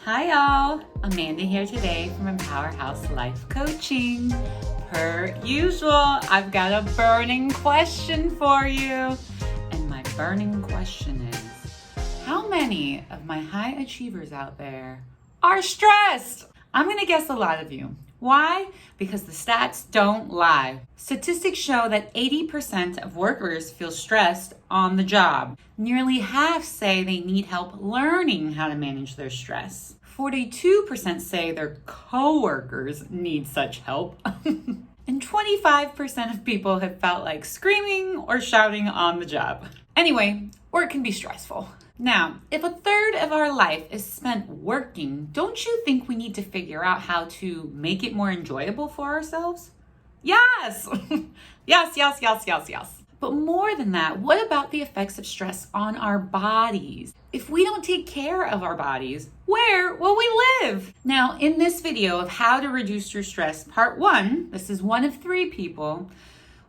Hi y'all, Amanda here today from Powerhouse Life Coaching. Per usual, I've got a burning question for you. And my burning question is, how many of my high achievers out there are stressed? I'm gonna guess a lot of you. Why? Because the stats don't lie. Statistics show that 80% of workers feel stressed on the job. Nearly half say they need help learning how to manage their stress. 42% say their coworkers need such help. And 25% of people have felt like screaming or shouting on the job. Anyway, work can be stressful. Now, if a third of our life is spent working, don't you think we need to figure out how to make it more enjoyable for ourselves? Yes! Yes. But more than that, what about the effects of stress on our bodies? If we don't take care of our bodies, where will we live? Now, in this video of how to reduce your stress, part 1, this is one of 3 people,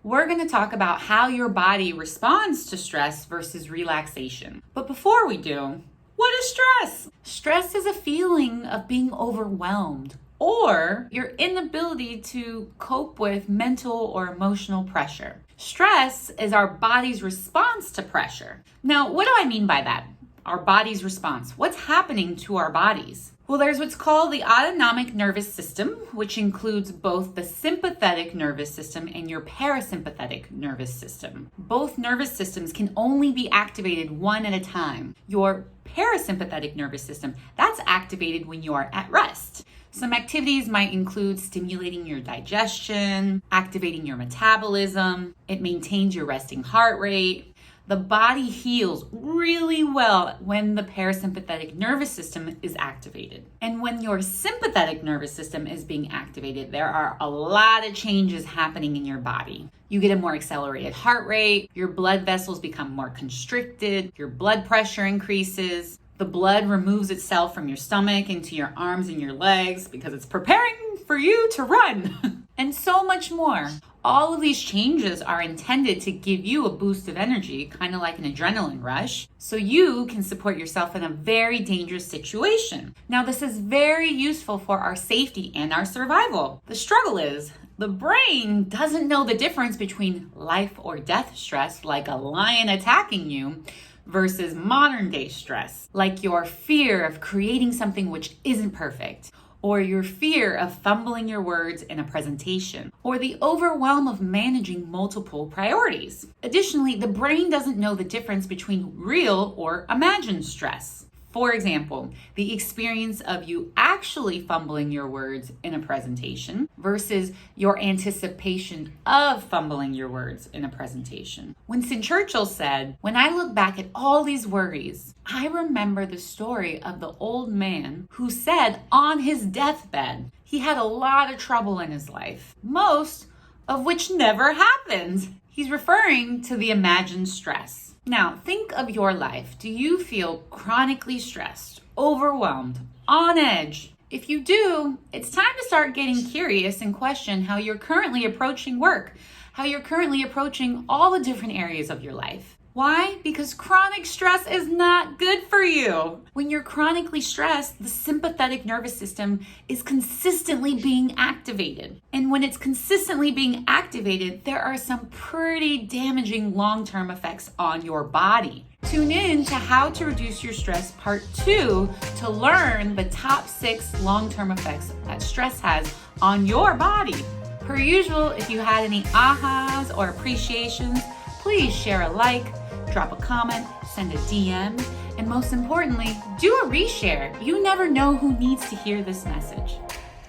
we're going to talk about how your body responds to stress versus relaxation. But before we do, what is stress? Stress is a feeling of being overwhelmed or your inability to cope with mental or emotional pressure. Stress is our body's response to pressure. Now, what do I mean by that? Our body's response. What's happening to our bodies? Well, there's what's called the autonomic nervous system, which includes both the sympathetic nervous system and your parasympathetic nervous system. Both nervous systems can only be activated one at a time. Your parasympathetic nervous system, that's activated when you are at rest. Some activities might include stimulating your digestion, activating your metabolism. It maintains your resting heart rate. The body heals really well when the parasympathetic nervous system is activated. And when your sympathetic nervous system is being activated, there are a lot of changes happening in your body. You get a more accelerated heart rate, your blood vessels become more constricted, your blood pressure increases, the blood removes itself from your stomach into your arms and your legs because it's preparing for you to run, and so much more. All of these changes are intended to give you a boost of energy, kind of like an adrenaline rush, so you can support yourself in a very dangerous situation. Now, this is very useful for our safety and our survival. The struggle is, the brain doesn't know the difference between life or death stress, like a lion attacking you, versus modern day stress, like your fear of creating something which isn't perfect, or your fear of fumbling your words in a presentation, or the overwhelm of managing multiple priorities. Additionally, the brain doesn't know the difference between real or imagined stress. For example, the experience of you actually fumbling your words in a presentation versus your anticipation of fumbling your words in a presentation. Winston Churchill said, "When I look back at all these worries, I remember the story of the old man who said on his deathbed he had a lot of trouble in his life, most of which never happened." He's referring to the imagined stress. Now, think of your life. Do you feel chronically stressed, overwhelmed, on edge? If you do, it's time to start getting curious and question how you're currently approaching work, how you're currently approaching all the different areas of your life. Why? Because chronic stress is not good for you. When you're chronically stressed, the sympathetic nervous system is consistently being activated. And when it's consistently being activated, there are some pretty damaging long-term effects on your body. Tune in to How to Reduce Your Stress Part 2 to learn the top 6 long-term effects that stress has on your body. Per usual, if you had any ahas or appreciations, please share a like, drop a comment, send a DM, and most importantly, do a reshare. You never know who needs to hear this message.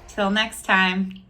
Till next time.